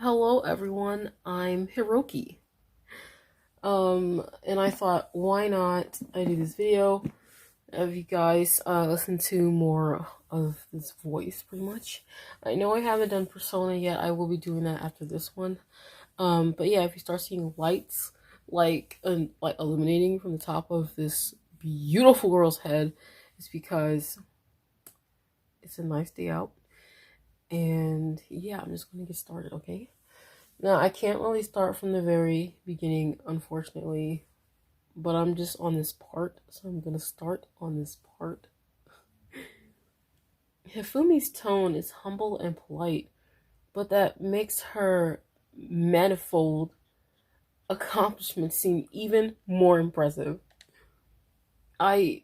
Hello everyone, I'm Hiroki. And I thought, why not I do this video of you guys listen to more of this voice, pretty much. I know I haven't done Persona yet. I will be doing that after this one. But yeah, if you start seeing lights like illuminating from the top of this beautiful girl's head, it's because it's a nice day out. And yeah, I'm just gonna get started, okay? Now, I can't really start from the very beginning, unfortunately, but I'm just on this part, so I'm gonna start on this part. Hifumi's tone is humble and polite, but that makes her manifold accomplishments seem even more impressive. I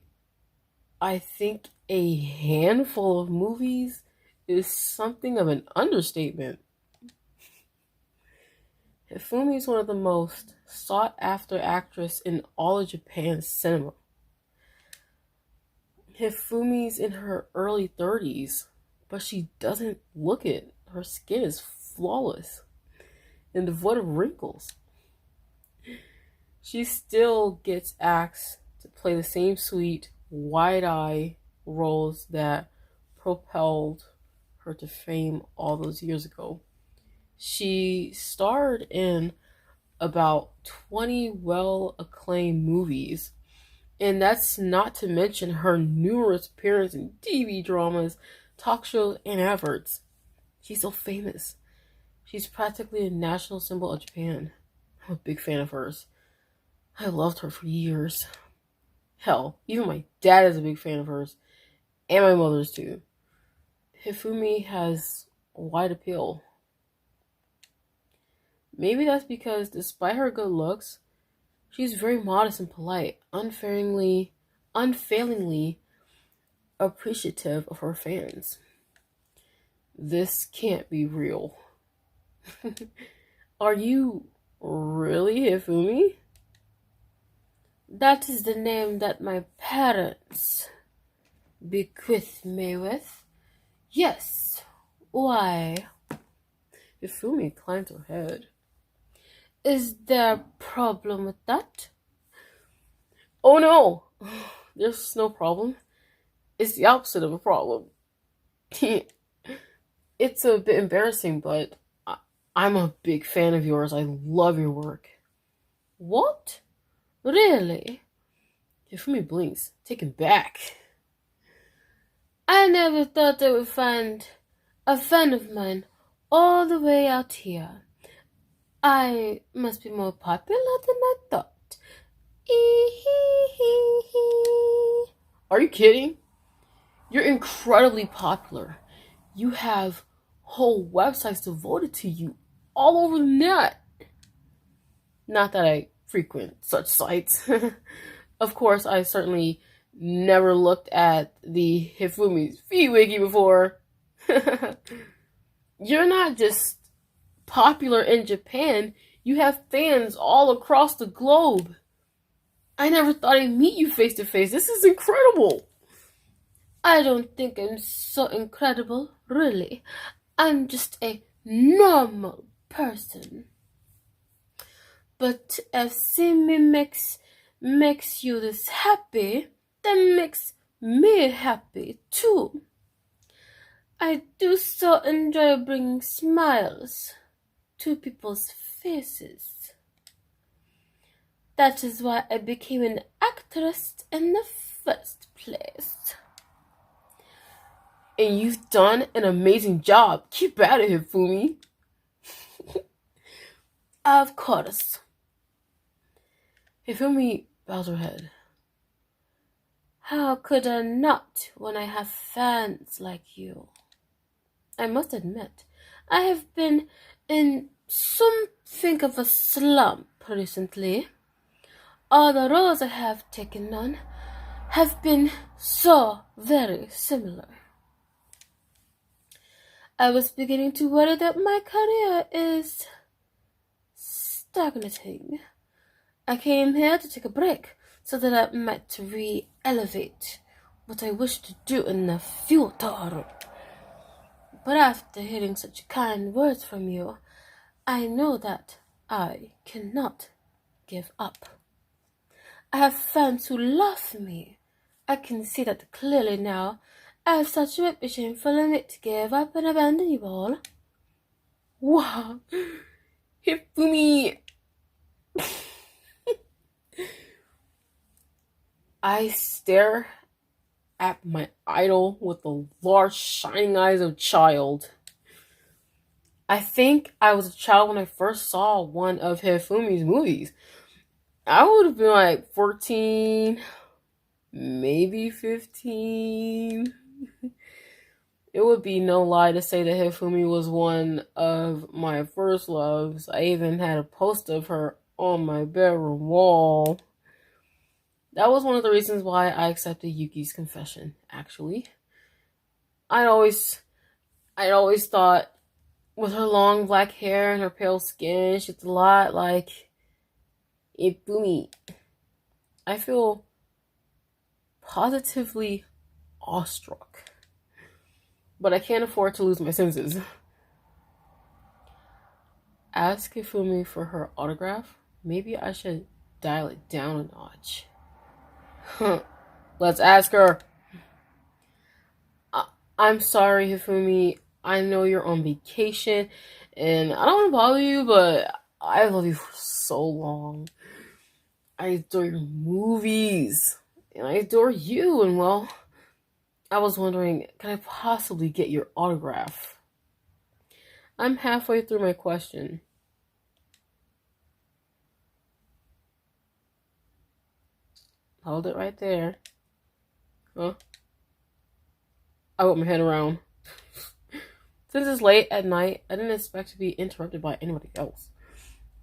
I think a handful of movies is something of an understatement. Hifumi is one of the most sought-after actresses in all of Japan's cinema. Hifumi's in her early 30s, but she doesn't look it. Her skin is flawless and devoid of wrinkles. She still gets asked to play the same sweet, wide-eye roles that propelled her to fame all those years ago. She starred in about 20 well-acclaimed movies, and that's not to mention her numerous appearances in TV dramas, talk shows, and adverts. She's so famous. She's practically a national symbol of Japan. I'm a big fan of hers. I loved her for years. Hell, even my dad is a big fan of hers, and my mother's too. Hifumi has wide appeal. Maybe that's because, despite her good looks, she's very modest and polite, unfailingly appreciative of her fans. This can't be real. Are you really Hifumi? That is the name that my parents bequeathed me with. Yes. Why? Hifumi inclined her head. Is there a problem with that? Oh no! There's no problem. It's the opposite of a problem. It's a bit embarrassing, but I'm a big fan of yours. I love your work. What? Really? Hifumi blinks, taken back. I never thought I would find a friend of mine all the way out here. I must be more popular than I thought. Are you kidding? You're incredibly popular. You have whole websites devoted to you all over the net. Not that I frequent such sites. Of course, I certainly never looked at the Hifumi's feed wiki before. You're not just popular in Japan, you have fans all across the globe. I never thought I'd meet you face to face. This is incredible. I don't think I'm so incredible, really. I'm just a normal person. But if seeing me makes you this happy, then makes me happy too. I do so enjoy bringing smiles to people's faces. That is why I became an actress in the first place. And you've done an amazing job. Keep at it, Hifumi. Of course. Hifumi bows her head. How could I not when I have fans like you? I must admit, I have been in something of a slump recently. All the roles I have taken on have been so very similar. I was beginning to worry that my career is stagnating. I came here to take a break so that I might re-elevate what I wish to do in the future. But after hearing such kind words from you, I know that I cannot give up. I have fans who love me. I can see that clearly now. I have such a reputation for me to give up and abandon you all. Wow, Hifumi! I stare at my idol with the large shining eyes of a child. I think I was a child when I first saw one of Hifumi's movies. I would have been like 14, maybe 15. It would be no lie to say that Hifumi was one of my first loves. I even had a poster of her on my bedroom wall. That was one of the reasons why I accepted Yuki's confession, actually. I'd always thought with her long black hair and her pale skin, she's a lot like Hifumi. I feel positively awestruck, but I can't afford to lose my senses. Ask Hifumi for her autograph. Maybe I should dial it down a notch. Let's ask her. I'm sorry, Hifumi. I know you're on vacation, and I don't want to bother you, but I love you for so long. I adore your movies, and I adore you, and well, I was wondering, can I possibly get your autograph? I'm halfway through my question. Hold it right there. Huh? I whip my head around. Since it's late at night, I didn't expect to be interrupted by anybody else.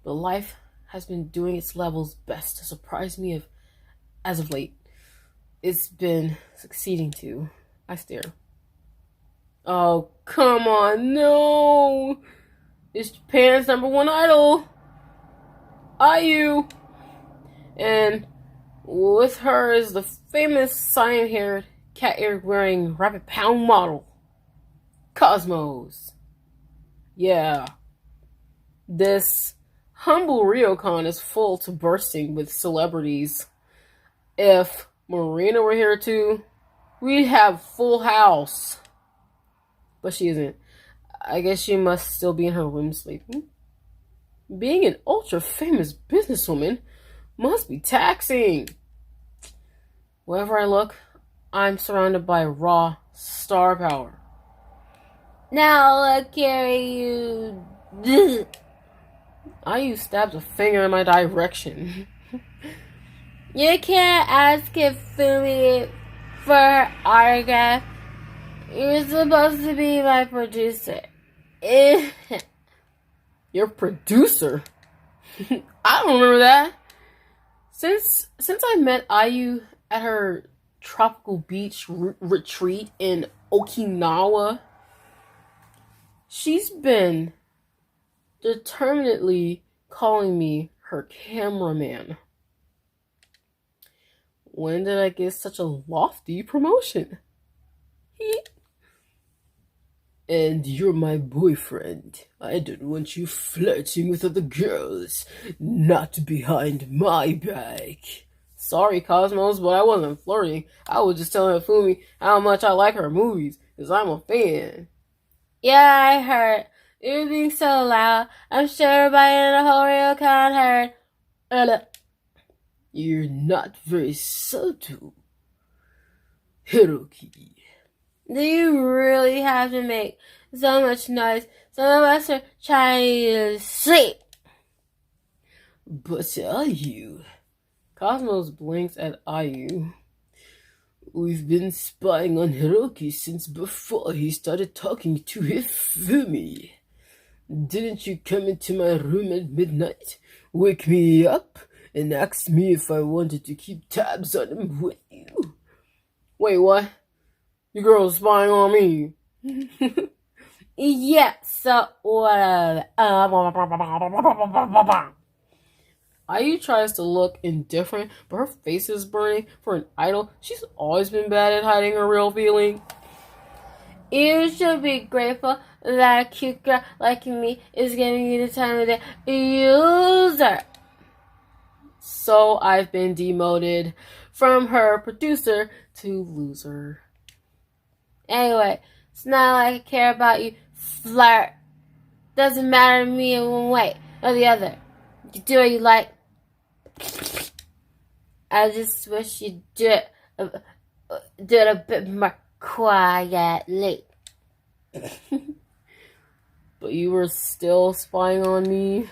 But life has been doing its level's best to surprise me as of late. It's been succeeding to. I stare. Oh, come on, no! It's Japan's #1 idol, IU! And with her is the famous cyan-haired, cat-eared wearing rabbit pound model, Cosmos. Yeah. This humble Ryokon is full to bursting with celebrities. If Marina were here too, we'd have full house. But she isn't. I guess she must still be in her room sleeping. Being an ultra-famous businesswoman must be taxing. Wherever I look, I'm surrounded by raw star power. Now I'll carry you. IU stabs a finger in my direction. You can't ask Hifumi for her autograph. You're supposed to be my producer. Your producer? I don't remember that. Since I met IU at her tropical beach retreat in Okinawa, she's been determinedly calling me her cameraman. When did I get such a lofty promotion? And you're my boyfriend. I don't want you flirting with other girls. Not behind my back. Sorry, Cosmos, but I wasn't flirting. I was just telling Hifumi how much I like her movies, because I'm a fan. Yeah, I heard. You're being so loud. I'm sure everybody in the whole Ryokan heard. You're not very subtle, Hiroki. Do you really have to make so much noise? Some of us are trying to sleep. But IU. Cosmos blinks at IU. We've been spying on Hiroki since before he started talking to Hifumi. Didn't you come into my room at midnight, wake me up, and ask me if I wanted to keep tabs on him with you? Wait, what? You girls spying on me? Yeah, so whatever. IU tries to look indifferent, but her face is burning. For an idol, she's always been bad at hiding her real feeling. You should be grateful that a cute girl like me is giving you the time of day. User. So I've been demoted from her producer to loser. Anyway, it's not like I care about you, flirt. Doesn't matter to me in one way or the other. You do what you like. I just wish you'd do it a bit more quietly. But you were still spying on me?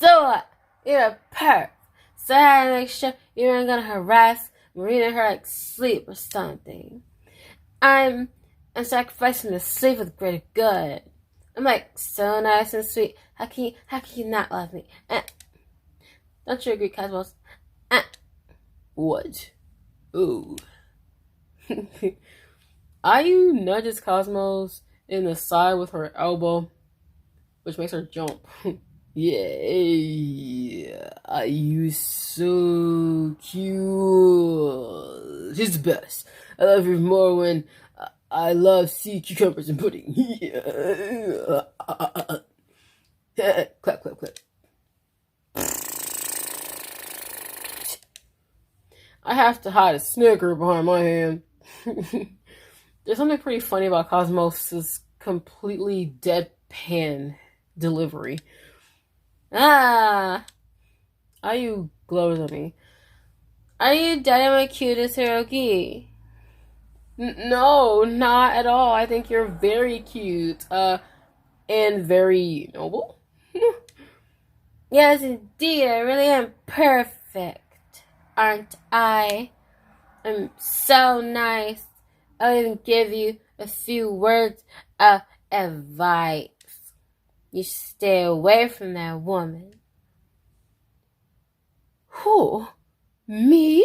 So what? You're a perv. So I had to make sure you weren't gonna harass Marina in her sleep or something. I'm sacrificing the sleep for the greater good. I'm so nice and sweet. How can you not love me? Don't you agree, Cosmos? What? Ooh. Ayu nudges Cosmos in the side with her elbow, which makes her jump. Yeah, Ayu's so cute. She's the best. I love her more when I love sea cucumbers and pudding. Yeah. Clap, clap, clap. I have to hide a snicker behind my hand. There's something pretty funny about Cosmos' completely deadpan delivery. Ayu glows at me. Are you dead at my cutest Hiroki? No, not at all. I think you're very cute. And very noble. Yes, indeed. I really am perfect, aren't I? I'm so nice. I'll even give you a few words of advice. You should stay away from that woman. Who? Me?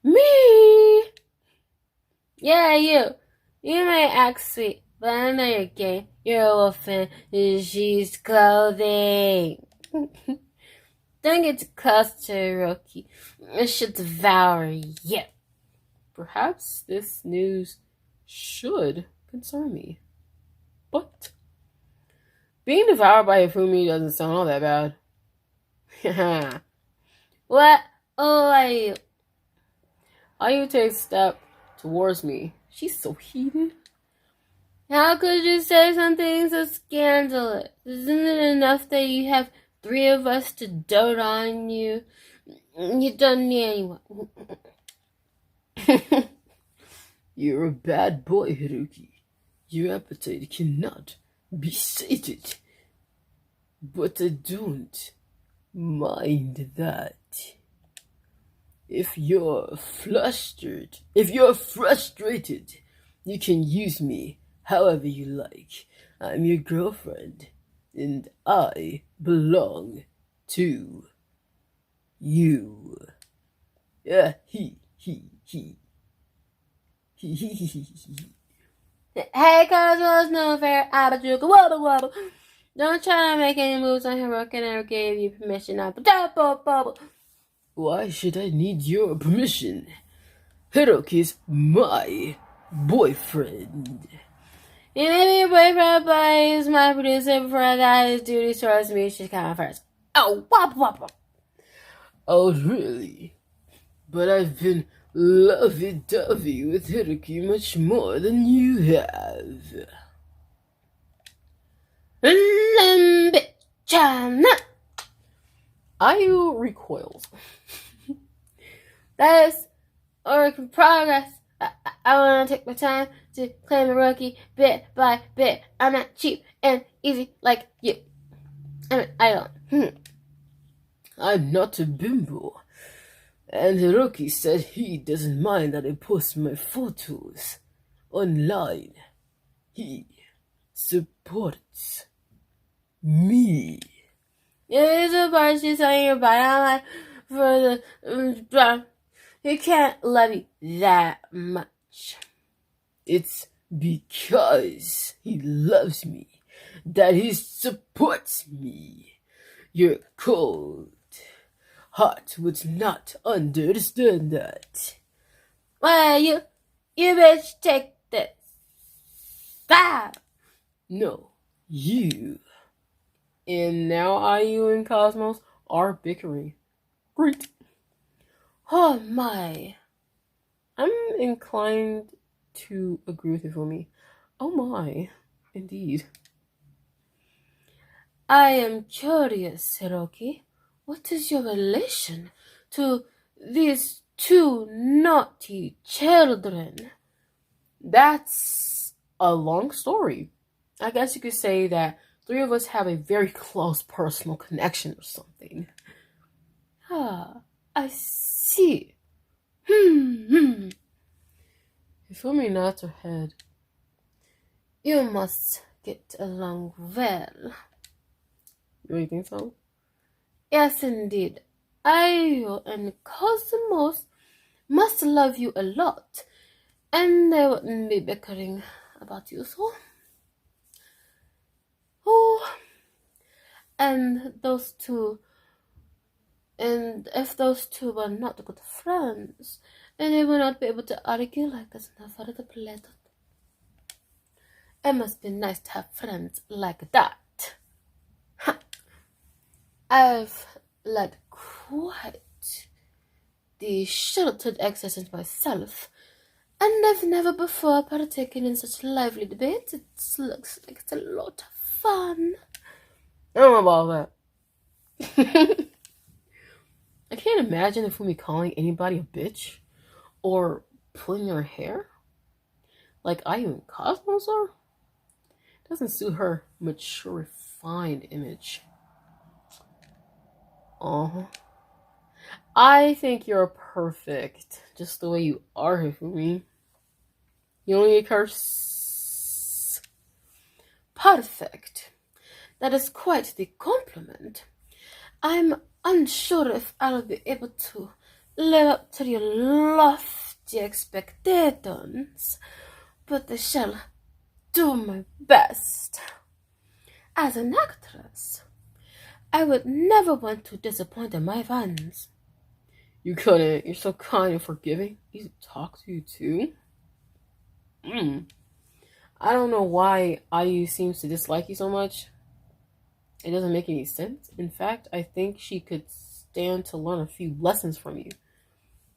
Me? Yeah, you. You may act sweet, but I know you're gay. You're a wolf in she's clothing. Don't get too close to Hiroki. It should devour you. Perhaps this news should concern me. But being devoured by Hifumi doesn't sound all that bad. What? Oh, Ayu. Ayu takes a step towards me. She's so heated. How could you say something so scandalous? Isn't it enough that you have 3 of us to dote on you? You don't need anyone. You're a bad boy, Hiroki. Your appetite cannot be sated. But I don't mind that. If you're frustrated, you can use me however you like. I'm your girlfriend, and I belong to you. Hey, Cosmos, no fair, abajuka, wobble wobble. Don't try to make any moves on Hiroki. I never gave you permission. Why should I need your permission? Hiroki's my boyfriend. He may be your boyfriend, but he's my producer. Before that, his duties towards me should come first. Oh, wop. Oh, really? But I've been lovey-dovey with Hiroki much more than you have. Ayu recoils. That is a work in progress. I want to take my time to claim a rookie bit by bit. I'm not cheap and easy like you. I don't. I'm not a bimbo. And Hiroki said he doesn't mind that I post my photos online. He supports me. It is a part she's telling you about. I'm for the he can't love you that much. It's because he loves me that he supports me. Your cold heart would not understand that. Well, you bitch, take this. Stop. No, you. And now IU and Cosmos are bickering. Great. Oh my. I'm inclined to agree with you, Fumi. Oh my. Indeed. I am curious, Hiroki. What is your relation to these two naughty children? That's a long story. I guess you could say that three of us have a very close personal connection or something. Ah, I see. Ifumi nods her head. You must get along well. You really think so? Yes, indeed. I and Cosmos must love you a lot, and they wouldn't be bickering about you, so. Oh, and those two, and if those two were not good friends, then they would not be able to argue like this in a further pleasant. It must be nice to have friends like that. I've led quite the sheltered existence myself, and I've never before partaken in such lively debates. It looks like it's a lot of fun. I don't know about that. I can't imagine if we calling anybody a bitch or pulling her hair like IU and Cosmos are. Doesn't suit her mature, refined image. I think you're perfect, just the way you are, Hifumi. You only curse. Perfect. That is quite the compliment. I'm unsure if I'll be able to live up to your lofty expectations, but I shall do my best. As an actress, I would never want to disappoint my fans. You couldn't. You're so kind and forgiving. Easy to talk to you too. I don't know why IU seems to dislike you so much. It doesn't make any sense. In fact, I think she could stand to learn a few lessons from you.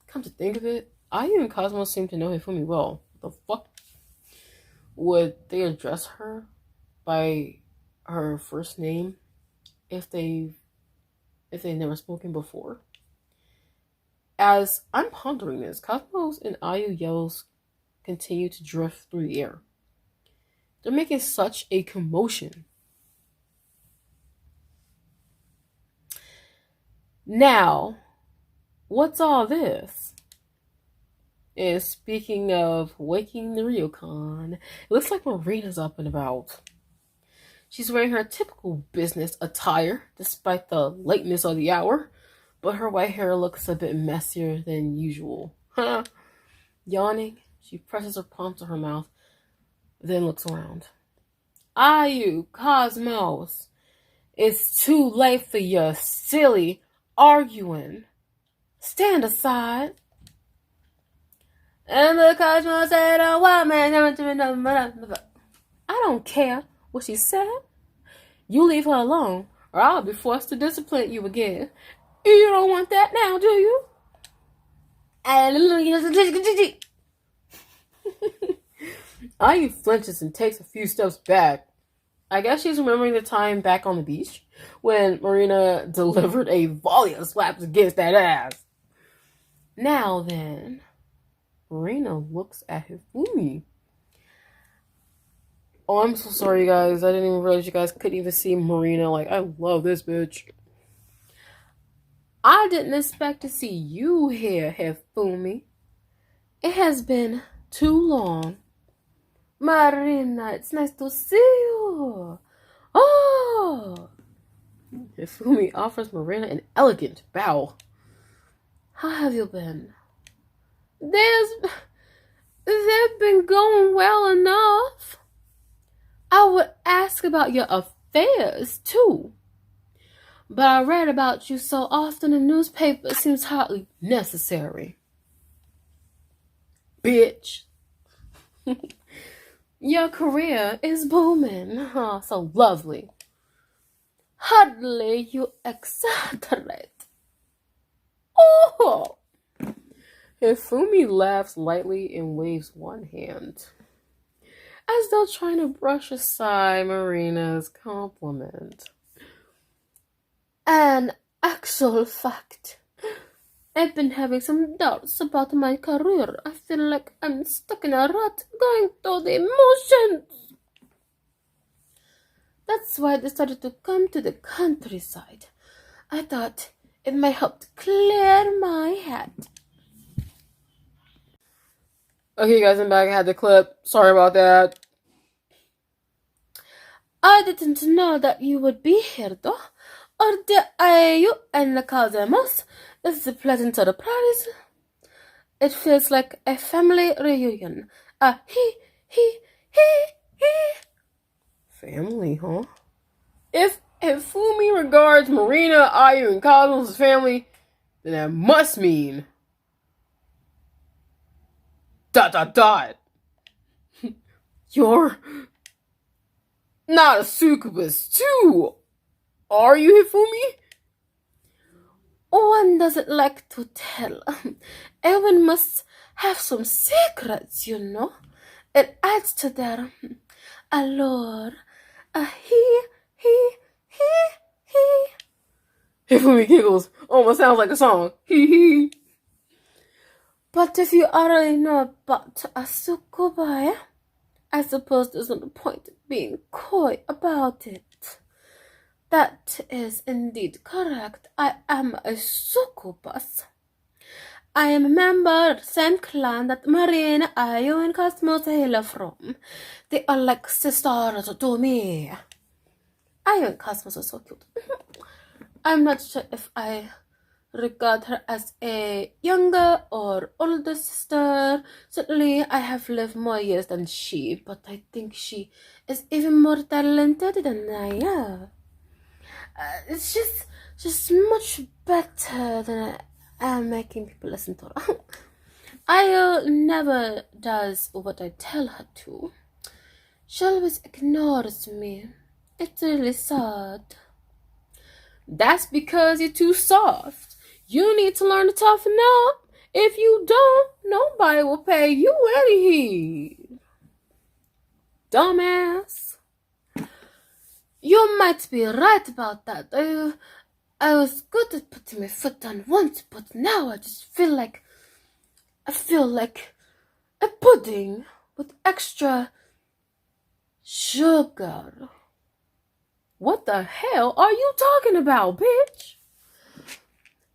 Come to think of it, IU and Cosmos seem to know Hifumi well. The fuck? Would they address her by her first name if they've never spoken before? As I'm pondering this, Cosmos and IU yells continue to drift through the air. They're making such a commotion. Now, what's all this? And speaking of waking the ryokan, it looks like Marina's up and about. She's wearing her typical business attire, despite the lateness of the hour, but her white hair looks a bit messier than usual. Yawning, she presses her palm to her mouth, then looks around. IU, Cosmos, it's too late for your silly arguing. Stand aside. And the Cosmos said, "Oh, what man?" I don't care what she said. You leave her alone, or I'll be forced to discipline you again. You don't want that now, do you? IU flinches and takes a few steps back. I guess she's remembering the time back on the beach when Marina delivered a volley of slaps against that ass. Now then, Marina looks at Hifumi. Oh, I'm so sorry, guys. I didn't even realize you guys couldn't even see Marina. Like, I love this bitch. I didn't expect to see you here, Hifumi. It has been too long. Marina, it's nice to see you. Oh! Hifumi offers Marina an elegant bow. How have you been? They've been going well enough. I would ask about your affairs, too. But I read about you so often in newspapers, it seems hardly necessary. bitch. Your career is booming. Oh, so lovely. Hardly you exaggerate. Oh! Hifumi laughs lightly and waves one hand, as though trying to brush aside Marina's compliment. An actual fact. I've been having some doubts about my career. I feel like I'm stuck in a rut going through the motions. That's why I decided to come to the countryside. I thought it might help to clear my head. Okay, guys, I'm back. I had the clip. Sorry about that. I didn't know that you would be here, though. Or did you and the Cosmos? This is a pleasant surprise. It feels like a family reunion. He. Family, huh? If Fumi regards Marina, Ayu, and Cosmos as family, then that must mean... ... You're not a succubus, too, are you, Hifumi? One doesn't like to tell. Everyone must have some secrets, you know. It adds to their allure. He. Hifumi giggles. Almost sounds like a song. He. But if you already know about a succubus, I suppose there's no point in being coy about it. That is indeed correct. I am a succubus. I am a member of the same clan that Marina, Ayu, and Cosmos hail from. They are like sisters to me. Ayu and Cosmos are so cute. I'm not sure if I regard her as a younger or older sister. Certainly, I have lived more years than she, but I think she is even more talented than I am. It's just much better than I am making people listen to her. I never does what I tell her to. She always ignores me. It's really sad. That's because you're too soft. You need to learn to toughen up. If you don't, nobody will pay you any heed. Dumbass. You might be right about that. I was good at putting my foot down once, but now I just feel like a pudding with extra sugar. What the hell are you talking about, bitch?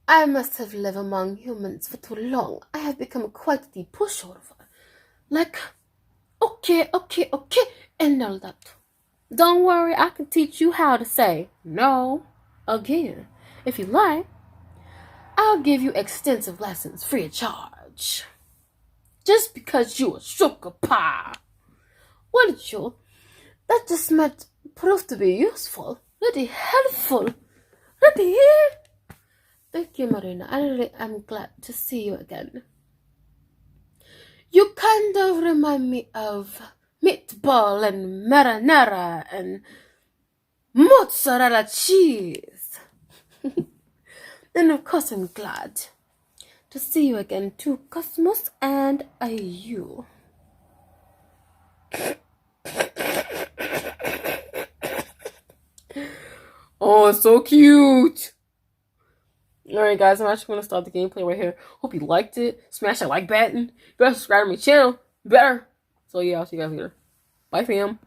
I must have lived among humans for too long. I have become quite the pushover. Like, okay, and all that. Don't worry, I can teach you how to say no again. If you like, I'll give you extensive lessons free of charge. Just because you a sugar pie. Wouldn't you? That just might prove to be useful. Really helpful. Really. Thank you, Marina. I really am glad to see you again. You kind of remind me of meatball and marinara and mozzarella cheese. And of course I'm glad to see you again too, Cosmos and Ayu. Oh, it's so cute. Alright guys, I'm actually going to start the gameplay right here. Hope you liked it. Smash that like button. You better subscribe to my channel. You better. So yeah, I'll see you guys later. Bye fam.